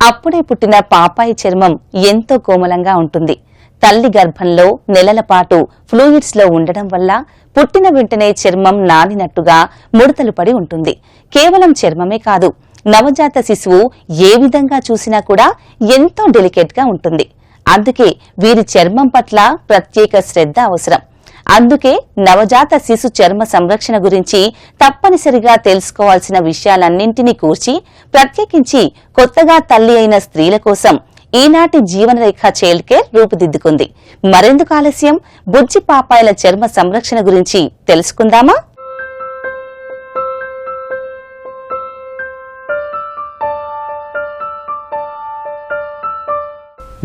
అప్పుడే పుట్టిన పాపాయి చర్మం ఎంతో కోమలంగా ఉంటుంది. తల్లి గర్భంలో నెలల పాటు ఫ్లూయిడ్స్ లో ఉండడం వల్ల పుట్టిన వెంటనే చర్మం నానినట్టుగా ముడతలు పడి ఉంటుంది. కేవలం చర్మమే కాదు, నవజాత శిశువు ఏ విధంగా చూసినా కూడా ఎంతో డెలికేట్ గా ఉంటుంది. అందుకే వీరి చర్మం పట్ల ప్రత్యేక శ్రద్ధ అవసరం. అందుకే నవజాత శిశు చర్మ సంరక్షణ గురించి తప్పనిసరిగా తెలుసుకోవాల్సిన విషయాలన్నింటినీ కూర్చి ప్రత్యేకించి కొత్తగా తల్లి అయిన స్త్రీల కోసం ఈనాటి జీవనరేఖ చైల్డ్ కేర్ రూపుదిద్దుకుంది. మరెందుకు ఆలస్యం, బుజ్జి పాపాయిల చర్మ సంరక్షణ గురించి తెలుసుకుందామా?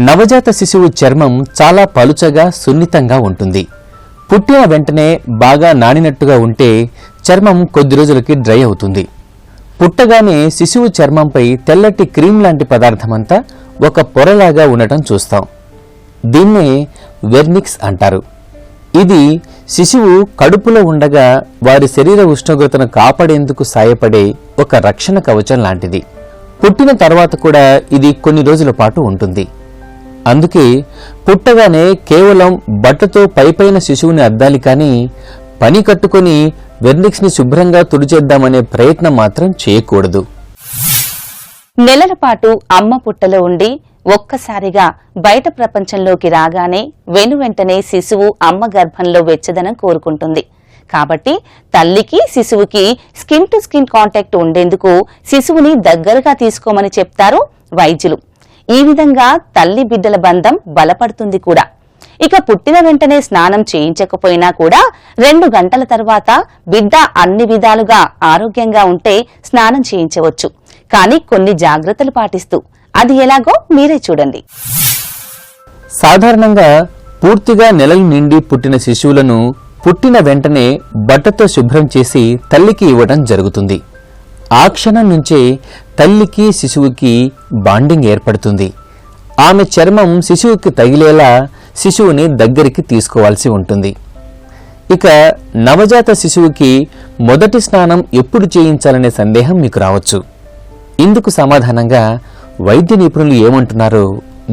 నవజాత శిశువు చర్మం చాలా పలుచగా సున్నితంగా ఉంటుంది. పుట్టిన వెంటనే బాగా నానినట్టుగా ఉంటే చర్మం కొద్ది రోజులకి డ్రై అవుతుంది. పుట్టగానే శిశువు చర్మంపై తెల్లటి క్రీమ్ లాంటి పదార్థమంతా ఒక పొరలాగా ఉండటం చూస్తాం. దీన్నే వెర్నిక్స్ అంటారు. ఇది శిశువు కడుపులో ఉండగా వారి శరీర ఉష్ణోగ్రతను కాపాడేందుకు సాయపడే ఒక రక్షణ కవచం లాంటిది. పుట్టిన తర్వాత కూడా ఇది కొన్ని రోజుల పాటు ఉంటుంది. అందుకే పుట్టగానే కేవలం బట్టతో పైపైన శిశువుని అద్దాలి, కానీ పని కట్టుకుని వెర్నిక్స్ ని శుభ్రంగా తుడిచేద్దామనే ప్రయత్నం మాత్రం చేయకూడదు. నెలల పాటు అమ్మ పుట్టలో ఉండి ఒక్కసారిగా బయట ప్రపంచంలోకి రాగానే వెనువెంటనే శిశువు అమ్మ గర్భంలో వెచ్చదనం కోరుకుంటుంది. కాబట్టి తల్లికి శిశువుకి స్కిన్ టు స్కిన్ కాంటాక్ట్ ఉండేందుకు శిశువుని దగ్గరగా తీసుకోమని చెప్తారు వైద్యులు. ఈ విధంగా తల్లి బిడ్డల బంధం బలపడుతుంది కూడా. ఇక పుట్టిన వెంటనే స్నానం చేయించకపోయినా కూడా 2 గంటల తర్వాత బిడ్డ అన్ని విధాలుగా ఆరోగ్యంగా ఉంటే స్నానం చేయించవచ్చు, కానీ కొన్ని జాగ్రత్తలు పాటిస్తూ. అది ఎలాగో మీరే చూడండి. సాధారణంగా పూర్తిగా నెలలు నిండి పుట్టిన శిశువులను పుట్టిన వెంటనే బట్టతో శుభ్రం చేసి తల్లికి ఇవ్వడం జరుగుతుంది. ఆ క్షణం నుంచే తల్లికి శిశువుకి బాండింగ్ ఏర్పడుతుంది. ఆమె చర్మం శిశువుకి తగిలేలా శిశువుని దగ్గరికి తీసుకోవాల్సి ఉంటుంది. ఇక నవజాత శిశువుకి మొదటి స్నానం ఎప్పుడు చేయించాలనే సందేహం మీకు రావచ్చు. ఇందుకు సమాధానంగా వైద్య నిపుణులు ఏమంటున్నారో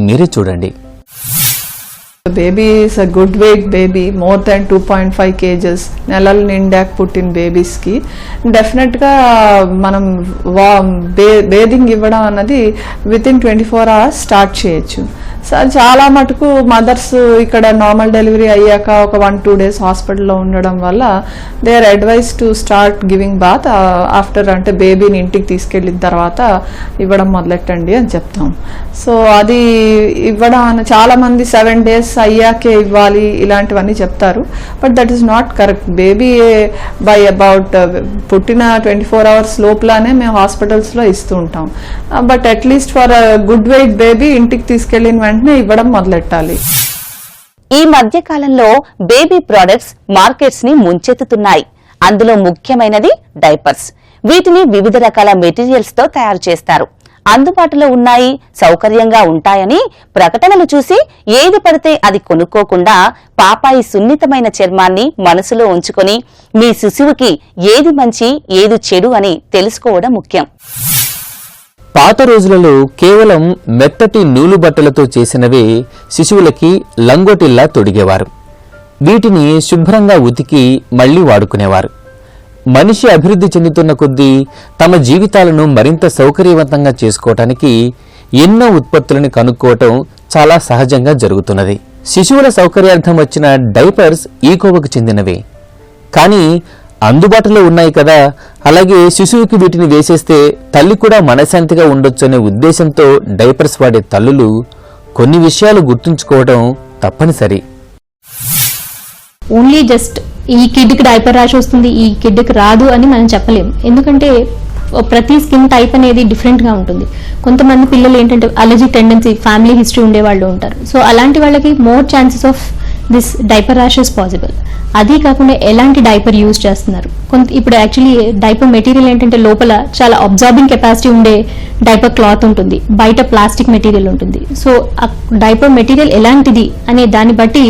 మీరే చూడండి. The baby is a good weight baby, more than 2.5 kgs. నెలలు నిండాక పుట్టిన బేబీస్ కి డెఫినెట్ గా మనం బేదింగ్ ఇవ్వడం అన్నది విత్ ఇన్ 24 hours స్టార్ట్ చేయొచ్చు. చాలా మటుకు మదర్స్ ఇక్కడ నార్మల్ డెలివరీ అయ్యాక ఒక 1-2 days హాస్పిటల్లో ఉండడం వల్ల they are advise to start giving bath after, అంటే బేబీని ఇంటికి తీసుకెళ్ళిన తర్వాత ఇవ్వడం మొదలెట్టండి అని చెప్తాం. సో అది ఇవ్వడం చాలా మంది 7 days అయ్యాకే ఇవ్వాలి ఇలాంటివన్నీ చెప్తారు. But that is not correct. Baby by about పుట్టిన 24 hours లోపలనే మేము హాస్పిటల్స్లో ఇస్తూ ఉంటాం. But at least for good weight baby ఇంటికి తీసుకెళ్ళిన వెంటనే ఇవ్వడం మొదలెట్టాలి. ఈ మధ్య కాలంలో బేబీ ప్రొడక్ట్స్ మార్కెట్స్ ని ముంచెత్తుతున్నాయి. అందులో ముఖ్యమైనది డైపర్స్. వీటిని వివిధ రకాల మెటీరియల్స్ తో తయారు చేస్తారు. అందుబాటులో ఉన్నాయి, సౌకర్యంగా ఉంటాయని ప్రకటనలు చూసి ఏది పడితే అది కొనుక్కోకుండా పాపాయి సున్నితమైన చర్మాన్ని మనసులో ఉంచుకొని మీ శిశువుకి ఏది మంచి ఏది చెడు అని తెలుసుకోవడం ముఖ్యం. పాత రోజులలో కేవలం మెత్తటి నూలు బట్టలతో చేసినవే శిశువులకి లంగోటిల్లా తొడిగేవారు. వీటిని శుభ్రంగా ఉతికి మళ్లీ వాడుకునేవారు. మనిషి అభివృద్ధి చెందుతున్న కొద్దీ తమ జీవితాలను మరింత సౌకర్యవంతంగా చేసుకోవటానికి ఎన్నో ఉత్పత్తులను కనుక్కోవటం చాలా సహజంగా జరుగుతున్నది. శిశువుల సౌకర్యార్థం వచ్చిన డైపర్స్ ఈ కోవకు చెందినవే. కానీ అందుబాటులో ఉన్నాయి కదా, అలాగే శిశువుకి వీటిని వేసేస్తే తల్లి కూడా మనశాంతిగా ఉండొచ్చనే ఉద్దేశంతో డైపర్స్ వాడే తల్లులు కొన్ని విషయాలు గుర్తుంచుకోవడం తప్పనిసరి. ఓన్లీ జస్ట్ ఈ కిడ్కి డైపర్ ర్యాష్ వస్తుంది, ఈ కిడ్కి రాదు అని మనం చెప్పలేము. ఎందుకంటే ప్రతి స్కిన్ టైప్ అనేది డిఫరెంట్ గా ఉంటుంది. కొంతమంది పిల్లలు ఏంటంటే అలర్జీ టెండెన్సీ, ఫ్యామిలీ హిస్టరీ ఉండే వాళ్ళు ఉంటారు. సో అలాంటి వాళ్ళకి more chances of this diaper rash is possible. అదే కాకుండా ఎలాంటి డైపర్ యూజ్ చేస్తున్నారు, ఇప్పుడు యాక్చువల్లీ డైపర్ మెటీరియల్ ఏంటంటే లోపల చాలా అబ్జార్బింగ్ కెపాసిటీ ఉండే డైపర్ క్లాత్ ఉంటుంది, బయట ప్లాస్టిక్ మెటీరియల్ ఉంటుంది. సో ఆ డైపర్ మెటీరియల్ ఎలాంటిది అనే దాన్ని బట్టి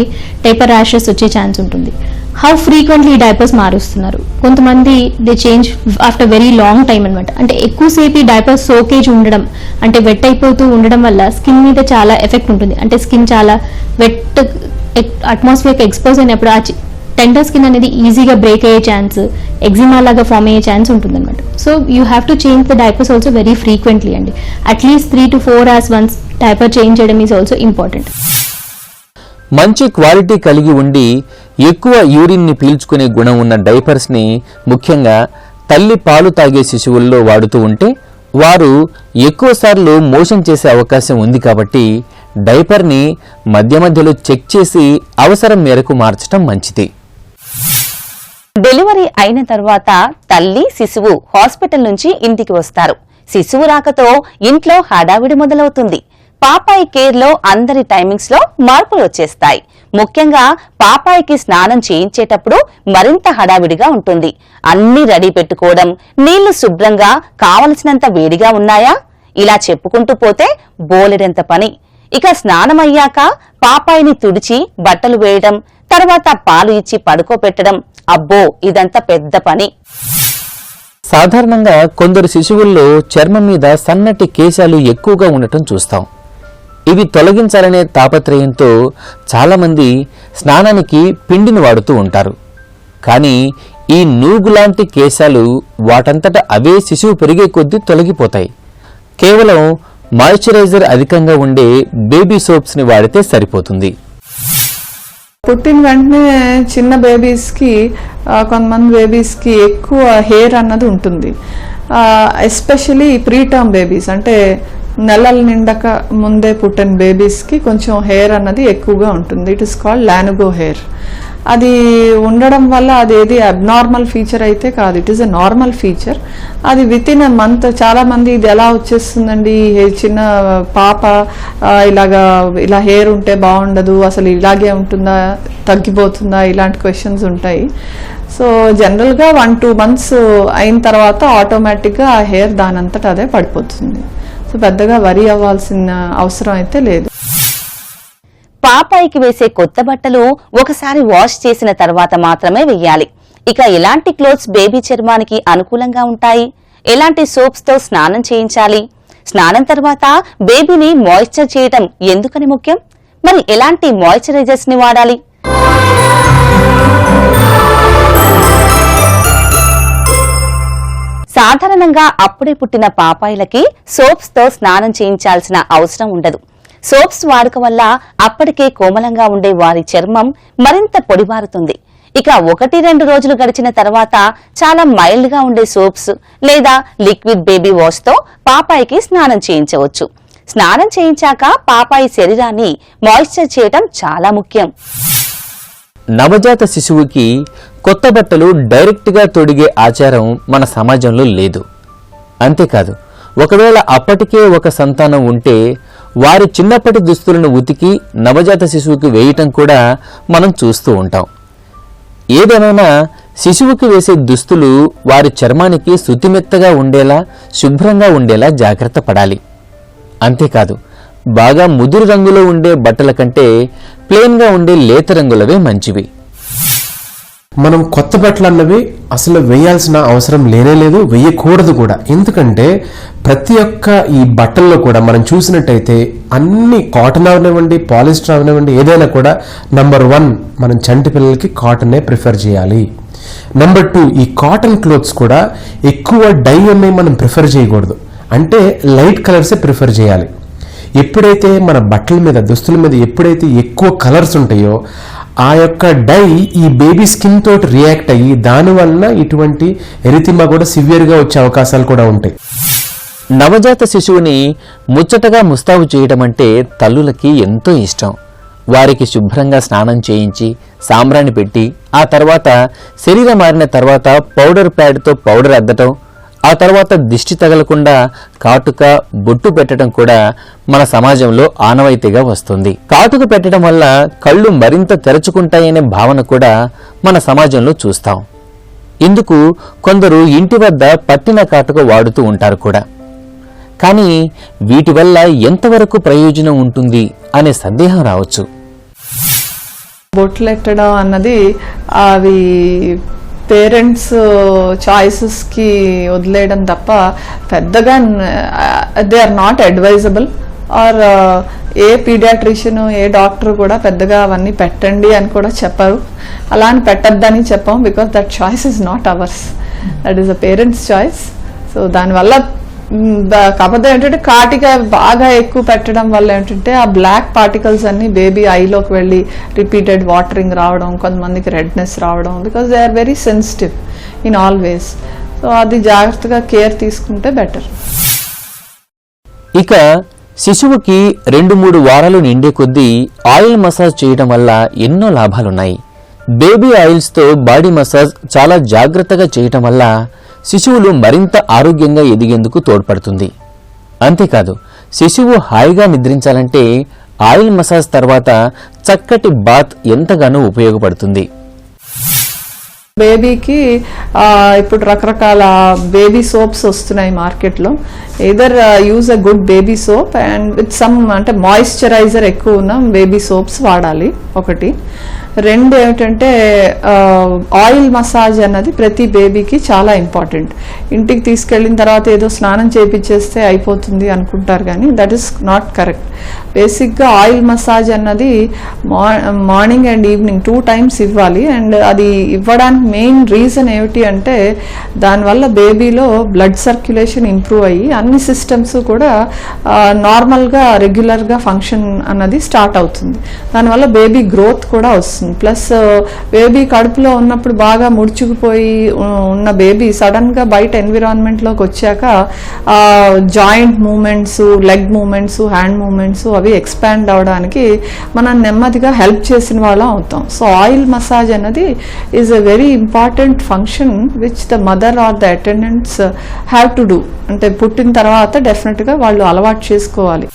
డైపర్ ర్యాషెస్ వచ్చే ఛాన్స్ ఉంటుంది. హౌ ఫ్రీక్వెంట్లీ డైపర్స్ మారుస్తున్నారు. కొంతమంది they change after very long time అనమాట. అంటే ఎక్కువసేపు డైపర్స్ సోకేజ్ ఉండడం, అంటే వెట్ అయిపోతూ ఉండడం వల్ల స్కిన్ మీద చాలా ఎఫెక్ట్ ఉంటుంది. అంటే స్కిన్ చాలా వెట్ అట్మాస్ఫియర్కి ఎక్స్పోజ్ అయినప్పుడు ఆ టెండర్ స్కిన్ అనేది ఈజీగా బ్రేక్ అయ్యే ఛాన్స్, ఎగ్జిమా లాగా ఫామ్ అయ్యే ఛాన్స్ ఉంటుంది అనమాట. So you have to change the diapers also very frequently అండి. At least 3 to 4 hours once diaper change చేయడం ఈజ్ ఆల్సో ఇంపార్టెంట్. మంచి క్వాలిటీ కలిగి ఉండి ఎక్కువ యూరిన్ని పీల్చుకునే గుణం ఉన్న డైపర్స్ని ముఖ్యంగా తల్లి పాలు తాగే శిశువుల్లో వాడుతూ ఉంటే వారు ఎక్కువసార్లు మోషన్ చేసే అవకాశం ఉంది. కాబట్టి డైపర్ని మధ్య మధ్యలో చెక్ చేసి అవసరం మేరకు మార్చడం మంచిది. డెలివరీ అయిన తర్వాత తల్లి శిశువు హాస్పిటల్ నుంచి ఇంటికి వస్తారు. శిశువు రాకతో ఇంట్లో హడావిడి మొదలవుతుంది. పాపాయి కేర్ లో అందరి టైమింగ్స్ లో మార్పులు వచ్చేస్తాయి. ముఖ్యంగా పాపాయికి స్నానం చేయించేటప్పుడు మరింత హడావిడిగా ఉంటుంది. అన్ని రెడీ పెట్టుకోవడం, నీళ్లు శుభ్రంగా కావలసినంత వేడిగా ఉన్నాయా, ఇలా చెప్పుకుంటూ పోతే బోలెడంత పని. ఇక స్నానం అయ్యాక పాపాయిని తుడిచి బట్టలు వేయడం, తర్వాత పాలు ఇచ్చి పడుకోపెట్టడం, అబ్బో ఇదంతా పెద్ద పని. సాధారణంగా కొందరు శిశువుల్లో చర్మం మీద సన్నటి కేశాలు ఎక్కువగా ఉండటం చూస్తాం. ఇవి తొలగించాలనే తాపత్రయంతో చాలామంది స్నానానికి పిండిని వాడుతూ ఉంటారు. కానీ ఈ నూగులాంటి కేశాలు వాటంతట అవే శిశువు పెరిగే కొద్దీ తొలగిపోతాయి. కేవలం మాయిశ్చరైజర్ అధికంగా ఉండే బేబీ సోప్స్ని వాడితే సరిపోతుంది. పుట్టిన వెంటనే చిన్న బేబీస్కి, కొంతమంది బేబీస్కి ఎక్కువ హెయిర్ అన్నది ఉంటుంది. ఎస్పెషలీ ప్రీటర్మ్ బేబీస్, అంటే నెలలు నిండక ముందే పుట్టిన బేబీస్కి కొంచెం హెయిర్ అన్నది ఎక్కువగా ఉంటుంది. It is called lanugo hair. అది ఉండడం వల్ల అదేది అబ్నార్మల్ ఫీచర్ అయితే కాదు, it is a normal feature. అది విత్ ఇన్ ఎ మంత్ చాలా మంది ఇది ఎలా వచ్చేస్తుందండి, చిన్న పాప ఇలా హెయిర్ ఉంటే బాగుండదు, అసలు ఇలాగే ఉంటుందా, తగ్గిపోతుందా, ఇలాంటి క్వశ్చన్స్ ఉంటాయి. సో జనరల్గా 1-2 months అయిన తర్వాత ఆటోమేటిక్గా ఆ హెయిర్ దానంతట అదే పడిపోతుంది. సో పెద్దగా వరి అవ్వాల్సిన అవసరం అయితే లేదు. పాపాయికి వేసే కొత్త బట్టలు ఒకసారి వాష్ చేసిన తర్వాత మాత్రమే వెయ్యాలి. ఇక ఎలాంటి క్లోత్స్ బేబీ చర్మానికి అనుకూలంగా ఉంటాయి, ఎలాంటి సోప్స్ తో స్నానం చేయించాలి, స్నానం తర్వాత బేబీని మాయిశ్చర్ చేయడం ఎందుకని ముఖ్యం, మరి ఎలాంటి మాయిశ్చరైజర్స్ ని వాడాలి? సాధారణంగా అప్పుడే పుట్టిన పాపాయిలకి సోప్స్ తో స్నానం చేయించాల్సిన అవసరం ఉండదు. సోప్స్ వాడక వల్ల అప్పటికే కోమలంగా ఉండే వారి చర్మం మరింత పొడిబారుతుంది. ఇక 1-2 రోజులు గడిచిన తర్వాత చాలా మైల్డ్ గా ఉండే సోప్స్ లేదా లిక్విడ్ బేబీ వాష్ తో పాపాయికి స్నానం చేయించవచ్చు. స్నానం చేయించాక పాపాయి శరీరాన్ని మాయిశ్చర్ చేయడం చాలా ముఖ్యం. నవజాత శిశువుకి కొత్త బట్టలు డైరెక్ట్గా తొడిగే ఆచారం మన సమాజంలో లేదు. అంతేకాదు, ఒకవేళ అప్పటికే ఒక సంతానం ఉంటే వారి చిన్నప్పటి దుస్తులను ఉతికి నవజాత శిశువుకి వేయటం కూడా మనం చూస్తూ ఉంటాం. ఏదేమైనా శిశువుకి వేసే దుస్తులు వారి చర్మానికి శుతిమెత్తగా ఉండేలా, శుభ్రంగా ఉండేలా జాగ్రత్త పడాలి. అంతేకాదు, బాగా ముదురు రంగులో ఉండే బట్టల కంటే ప్లెయిన్గా ఉండే లేత రంగులవే మంచివి. మనం కొత్త బట్టలు అన్నవి అసలు వేయాల్సిన అవసరం లేనేలేదు, వేయకూడదు కూడా. ఎందుకంటే ప్రతి ఒక్క ఈ బట్టల్లో కూడా మనం చూసినట్టయితే అన్ని కాటన్ అవనివ్వండి, పాలిస్టర్ అవనివ్వండి, ఏదైనా కూడా నంబర్ 1 మనం చంటి పిల్లలకి కాటనే ప్రిఫర్ చేయాలి. నంబర్ 2, ఈ కాటన్ క్లోత్స్ కూడా ఎక్కువ డై ఉన్నాయి మనం ప్రిఫర్ చేయకూడదు. అంటే లైట్ కలర్సే ప్రిఫర్ చేయాలి. ఎప్పుడైతే మన బట్టల మీద, దుస్తుల మీద ఎప్పుడైతే ఎక్కువ కలర్స్ ఉంటాయో ఆ యొక్క డై ఈ బేబీ స్కిన్ తోటి రియాక్ట్ అయ్యి దానివల్ల ఇటువంటి ఎరితిమా కూడా సివియర్గా వచ్చే అవకాశాలు కూడా ఉంటాయి. నవజాత శిశువుని ముచ్చటగా ముస్తాబు చేయడం అంటే తల్లులకి ఎంతో ఇష్టం. వారికి శుభ్రంగా స్నానం చేయించి సాంబ్రాణి పెట్టి ఆ తర్వాత శరీరం మారిన తర్వాత పౌడర్ ప్యాడ్తో పౌడర్ అద్దటం, ఆ తర్వాత దిష్టి తగలకుండా కాటుక, బొట్టు పెట్టడం కూడా మన సమాజంలో ఆనవాయితీగా వస్తుంది. కాటుక పెట్టడం వల్ల కళ్ళు మరింత తెరుచుకుంటాయనే భావన కూడా మన సమాజంలో చూస్తాం. ఇందుకు కొందరు ఇంటి వద్ద పట్టిన కాటుక వాడుతూ ఉంటారు కూడా. కానీ వీటి వల్ల ఎంతవరకు ప్రయోజనం ఉంటుంది అనే సందేహం రావచ్చు. బొట్లెట్టడం అన్నది అవి పేరెంట్స్ చాయిసెస్కి వదిలేయడం తప్ప పెద్దగా they are not advisable or a paediatrician a doctor కూడా పెద్దగా అవన్నీ పెట్టండి అని కూడా చెప్పరు. అలా అని పెట్టద్దని చెప్పాం, because that choice is not hours, that is a parents choice. So దానివల్ల కాకపోతే ఏంటంటే కాటిక బాగా ఎక్కువ పెట్టడం వల్ల ఏంటంటే ఆ బ్లాక్ పార్టికల్స్ అన్ని బేబీ ఐలోకి వెళ్ళి రిపీటెడ్ వాటరింగ్ రావడం, కొంతమందికి రెడ్నెస్ రావడం, because they are very sensitive in all ways. So అది జాగ్రత్తగా కేర్ తీసుకుంటే బెటర్. ఇక శిశువుకి 2-3 వారాలు నిండే కొద్దీ ఆయిల్ మసాజ్ చేయడం వల్ల ఎన్నో లాభాలున్నాయి. బేబీ ఆయిల్స్తో బాడీ మసాజ్ చాలా జాగ్రత్తగా చేయటం వల్ల శిశువులు మరింత ఆరోగ్యంగా ఎదిగేందుకు తోడ్పడుతుంది. అంతేకాదు శిశువు హాయిగా నిద్రించాలంటే ఆయిల్ మసాజ్ తర్వాత చక్కటి బాత్ ఎంతగానో ఉపయోగపడుతుంది. బేబీకి ఇప్పుడు రకరకాల బేబీ సోప్స్ వస్తున్నాయి మార్కెట్లో. Either use a good baby soap and with some అంటే మాయిశ్చరైజర్ ఎక్కువ ఉన్న బేబీ సోప్స్ వాడాలి ఒకటి. రెండు ఏమిటంటే ఆయిల్ మసాజ్ అన్నది ప్రతి బేబీకి చాలా ఇంపార్టెంట్. ఇంటికి తీసుకెళ్ళిన తర్వాత ఏదో స్నానం చేయించేస్తే అయిపోతుంది అనుకుంటారు, కానీ దట్ ఈస్ నాట్ కరెక్ట్. బేసిక్గా ఆయిల్ మసాజ్ అన్నది మార్నింగ్ అండ్ ఈవినింగ్ 2 times ఇవ్వాలి. అండ్ అది ఇవ్వడానికి మెయిన్ రీజన్ ఏమిటి అంటే దానివల్ల బేబీలో బ్లడ్ సర్క్యులేషన్ ఇంప్రూవ్ అయ్యి అన్ని సిస్టమ్స్ కూడా నార్మల్గా రెగ్యులర్గా ఫంక్షన్ అన్నది స్టార్ట్ అవుతుంది. దానివల్ల బేబీ గ్రోత్ కూడా వస్తుంది. ప్లస్ బేబీ కడుపులో ఉన్నప్పుడు బాగా ముడుచుకుపోయి ఉన్న బేబీ సడన్గా బయట ఎన్విరాన్మెంట్లోకి వచ్చాక joint movements, leg movements, hand movements అవి ఎక్స్పాండ్ అవడానికి మనం నెమ్మదిగా హెల్ప్ చేసిన వాళ్ళం అవుతాం. సో ఆయిల్ మసాజ్ అన్నది is a very important function which the mother or the attendants have to do. అంటే పుట్టిన తర్వాత డెఫినెట్గా వాళ్ళు అలవాటు చేసుకోవాలి.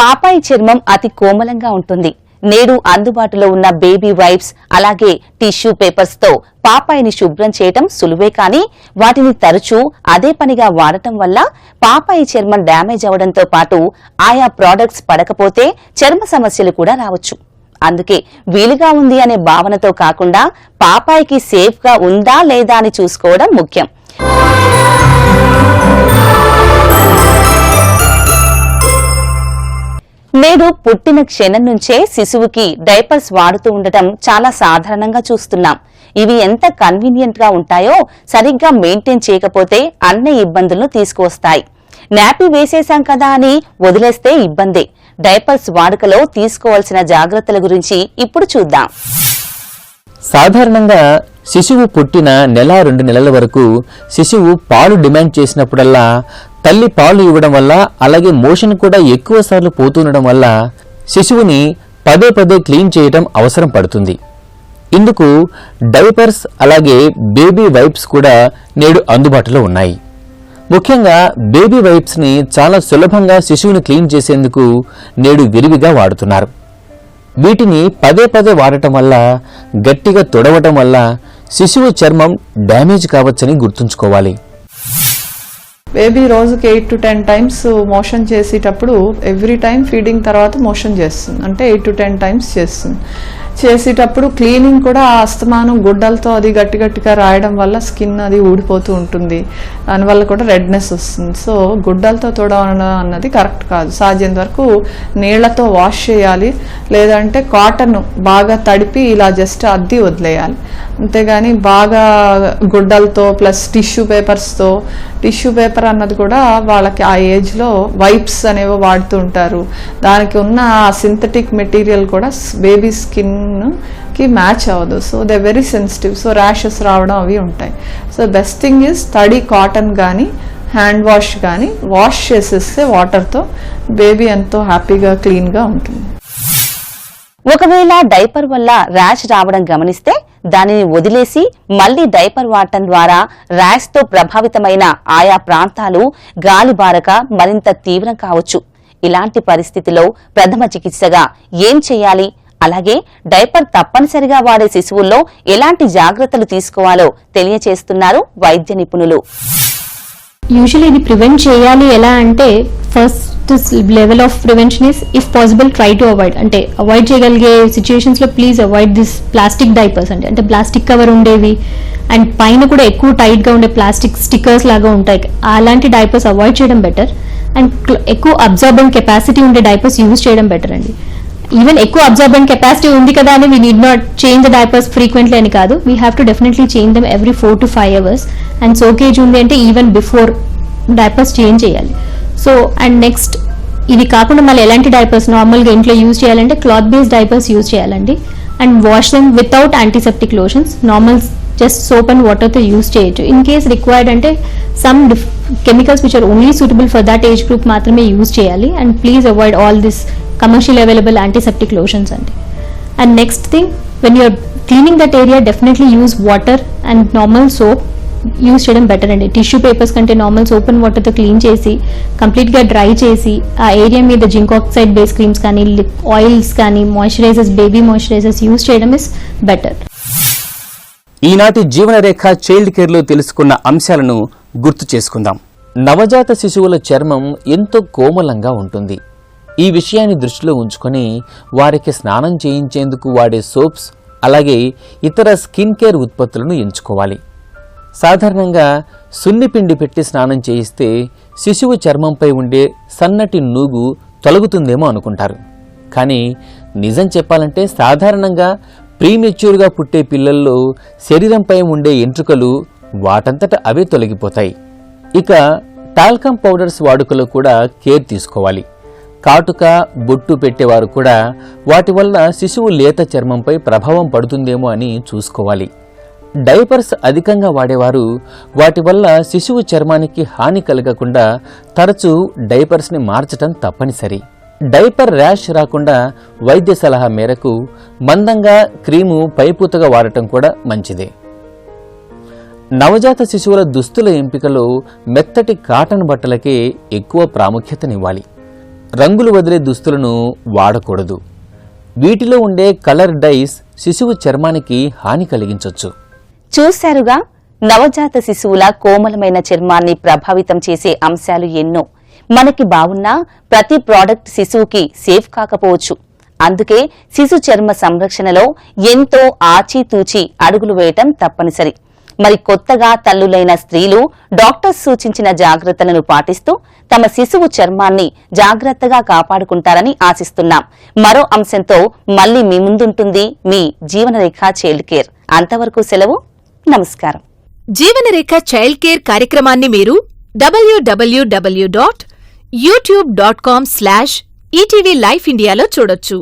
పాపాయి చర్మం అతి కోమలంగా ఉంటుంది. నేడు అందుబాటులో ఉన్న బేబీ వైప్స్ అలాగే టిష్యూ పేపర్స్ తో పాపాయిని శుభ్రం చేయటం సులువే, కానీ వాటిని తరచూ అదే పనిగా వాడటం వల్ల పాపాయి చర్మం డ్యామేజ్ అవడంతో పాటు ఆయా ప్రోడక్ట్స్ పడకపోతే చర్మ సమస్యలు కూడా రావచ్చు. అందుకే వీలుగా ఉంది అనే భావనతో కాకుండా పాపాయికి సేఫ్ గా ఉందా లేదా అని చూసుకోవడం ముఖ్యం. నేడు పుట్టిన క్షణం నుంచే శిశువుకి డైపర్స్ వాడుతూ ఉండటం చాలా సాధారణంగా చూస్తున్నాం. ఇవి ఎంత కన్వీనియంట్ గా ఉంటాయో సరిగ్గా మెయింటైన్ చేయకపోతే అన్ని ఇబ్బందులను తీసుకువస్తాయి. నాపీ వేసేశాం కదా అని వదిలేస్తే ఇబ్బందే. డైపర్స్ వాడుకలో తీసుకోవాల్సిన జాగ్రత్తల గురించి ఇప్పుడు చూద్దాం. సాధారణంగా శిశువు పుట్టిన 1-2 నెలల వరకు శిశువు పాలు డిమాండ్ చేసినప్పుడల్లా తల్లి పాలు ఇవ్వడం వల్ల, అలాగే మోషన్ కూడా ఎక్కువ సార్లు పోతుండడం వల్ల శిశువుని పదే క్లీన్ చేయడం అవసరం పడుతుంది. ఇందుకు డైపర్స్ అలాగే బేబీ వైప్స్ కూడా నేడు అందుబాటులో ఉన్నాయి. ముఖ్యంగా బేబీ వైప్స్ ని చాలా సులభంగా శిశువుని క్లీన్ చేసేందుకు నేడు విరివిగా వాడుతున్నారు. వీటిని పదే వాడటం వల్ల, గట్టిగా తొడవటం వల్ల శిశువు చర్మం డ్యామేజ్ కావచ్చని గుర్తుంచుకోవాలి. బేబీ రోజుకి 8 to 10 times మోషన్ చేసేటప్పుడు ఎవ్రీ టైం ఫీడింగ్ తర్వాత మోషన్ చేస్తుంది, అంటే 8 to 10 times చేస్తుంది. చేసేటప్పుడు క్లీనింగ్ కూడా అస్తమానం గుడ్డలతో అది గట్టిగా రాయడం వల్ల స్కిన్ అది ఊడిపోతూ ఉంటుంది. దానివల్ల కూడా రెడ్నెస్ వస్తుంది. సో గుడ్డలతో తొడవడం అన్నది కరెక్ట్ కాదు. సాధ్యంత వరకు నీళ్లతో వాష్ చేయాలి, లేదంటే కాటన్ బాగా తడిపి ఇలా జస్ట్ అద్ది వదిలేయాలి. అంతేగాని బాగా గుడ్డలతో ప్లస్ టిష్యూ పేపర్స్తో, టిష్యూ పేపర్ అన్నది కూడా వాళ్ళకి ఆ ఏజ్లో వైప్స్ అనేవి వాడుతూ ఉంటారు. దానికి ఉన్న సింథటిక్ మెటీరియల్ కూడా బేబీ స్కిన్కి మ్యాచ్ అవ్వదు. So they very sensitive. So rashes రావడం అవి ఉంటాయి. సో బెస్ట్ థింగ్ ఈజ్ తడి కాటన్ కానీ హ్యాండ్ వాష్ కానీ వాష్ చేసేస్తే వాటర్తో బేబీ ఎంతో హ్యాపీగా క్లీన్గా ఉంటుంది. ఒకవేళ డైపర్ వల్ల ర్యాష్ రావడం గమనిస్తే దానిని వదిలేసి మళ్లీ డైపర్ వాడటం ద్వారా ర్యాష్ తో ప్రభావితమైన ఆయా ప్రాంతాలు గాలిబారక మరింత తీవ్రం కావచ్చు. ఇలాంటి పరిస్థితిలో ప్రథమ చికిత్సగా ఏం చేయాలి, అలాగే డైపర్ తప్పనిసరిగా వాడే శిశువుల్లో ఎలాంటి జాగ్రత్తలు తీసుకోవాలో తెలియచేస్తున్నారు వైద్య నిపుణులు. యూజువల్లీ ఇది ప్రివెంట్ చేయాలి ఎలా అంటే first level of prevention is if possible try to avoid, అంటే అవాయిడ్ చేయగలిగే సిచ్యుయేషన్స్ లో please avoid this plastic diapers అంటే ప్లాస్టిక్ కవర్ ఉండేవి అండ్ పైన కూడా ఎక్కువ టైట్ గా ఉండే ప్లాస్టిక్ స్టిక్కర్స్ లాగా ఉంటాయి, అలాంటి డైపర్స్ అవాయిడ్ చేయడం బెటర్. అండ్ ఎక్కువ అబ్జార్బెంట్ కెపాసిటీ ఉండే డైపర్స్ యూజ్ చేయడం బెటర్ అండి. ఈవెన్ ఎక్కువ అబ్జార్బెంట్ కెపాసిటీ ఉంది కదా అని we need not change the diapers frequently అని కాదు, we have to definitely change them every 4 to 5 hours. And soakage ఉంది అంటే ఈవెన్ బిఫోర్ డైపర్స్ చేంజ్ చేయాలి. సో అండ్ నెక్స్ట్ ఇవి కాకుండా మళ్ళీ ఎలాంటి డైపర్స్ నార్మల్గా ఇంట్లో యూజ్ చేయాలంటే క్లాత్ బేస్డ్ డైపర్స్ యూజ్ చేయాలండి. And wash them without antiseptic lotions, normal just soap and వాటర్తో యూజ్ చేయొచ్చు. ఇన్ కేస్ రిక్వైర్డ్ అంటే some chemicals which are only suitable for that age group మాత్రమే యూజ్ చేయాలి. And please avoid all this commercial available antiseptic lotions అండి. And next thing, when you're cleaning that area definitely use water and normal soap use చేయడం better అండి. Tissue papers కంటే normal soap and వాటర్తో clean చేసి కంప్లీట్గా dry చేసి ఆ area మీద జింక్ ఆక్సైడ్ బేస్ క్రీమ్స్ కానీ ఆయిల్స్ కానీ మాయిశ్చరైజర్స్, బేబీ మాయిశ్చరైజర్స్ యూజ్ చేయడం ఇస్ బెటర్. ఈనాటి జీవనరేఖ చైల్డ్ కేర్లో తెలుసుకున్న అంశాలను గుర్తు చేసుకుందాం. నవజాత శిశువుల చర్మం ఎంతో కోమలంగా ఉంటుంది. ఈ విషయాన్ని దృష్టిలో ఉంచుకొని వారికి స్నానం చేయించేందుకు వాడే సోప్స్ అలాగే ఇతర స్కిన్ కేర్ ఉత్పత్తులను ఎంచుకోవాలి. సాధారణంగా సున్నిపిండి పెట్టి స్నానం చేయిస్తే శిశువు చర్మంపై ఉండే సన్నటి నూగు తొలగుతుందేమో అనుకుంటారు. కానీ నిజం చెప్పాలంటే సాధారణంగా ప్రీమెచ్యూర్గా పుట్టే పిల్లల్లో శరీరంపై ఉండే ఎంట్రుకలు వాటంతట అవే తొలగిపోతాయి. ఇక టాల్కమ్ పౌడర్స్ వాడుకలో కూడా కేర్ తీసుకోవాలి. కాటుక, బొట్టు పెట్టేవారు కూడా వాటి వల్ల శిశువు లేత చర్మంపై ప్రభావం పడుతుందేమో అని చూసుకోవాలి. డైపర్స్ అధికంగా వాడేవారు వాటి వల్ల శిశువు చర్మానికి హాని కలగకుండా తరచూ డైపర్స్ని మార్చటం తప్పనిసరి. డైపర్ ర్యాష్ రాకుండా వైద్య సలహా మేరకు మందంగా క్రీము పైపూతగా వాడటం కూడా మంచిదే. నవజాత శిశువుల దుస్తుల ఎంపికలో మెత్తటి కాటన్ బట్టలకే ఎక్కువ ప్రాముఖ్యతనివ్వాలి. రంగులు వదిలే దుస్తులను వాడకూడదు. వీటిలో ఉండే కలర్ డైస్ శిశువు చర్మానికి హాని కలిగించవచ్చు. చూశారుగా, నవజాత శిశువుల కోమలమైన చర్మాన్ని ప్రభావితం చేసే అంశాలు ఎన్నో. మనకి బాగున్నా ప్రతి ప్రోడక్ట్ శిశువుకి సేఫ్ కాకపోవచ్చు. అందుకే శిశు చర్మ సంరక్షణలో ఎంతో ఆచితూచి అడుగులు వేయటం తప్పనిసరి. మరి కొత్తగా తల్లులైన స్త్రీలు డాక్టర్స్ సూచించిన జాగ్రత్తలను పాటిస్తూ తమ శిశువు చర్మాన్ని జాగ్రత్తగా కాపాడుకుంటారని ఆశిస్తున్నాం. మరో అంశంతో మళ్లీ మీ ముందుంటుంది మీ జీవనరేఖ చైల్డ్ కేర్. అంతవరకు సెలవు. నమస్కారం. జీవనరేఖ చైల్డ్ కేర్ కార్యక్రమాన్ని మీరు www.youtube.com/ETV Life Indiaలో చూడొచ్చు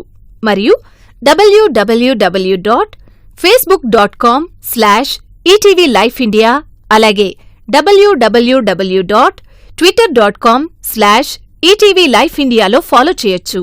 మరియు www.facebook.com/ETV Life India అలాగే www.twitter.com/ETV Life Indiaలో ఫాలో చేయొచ్చు.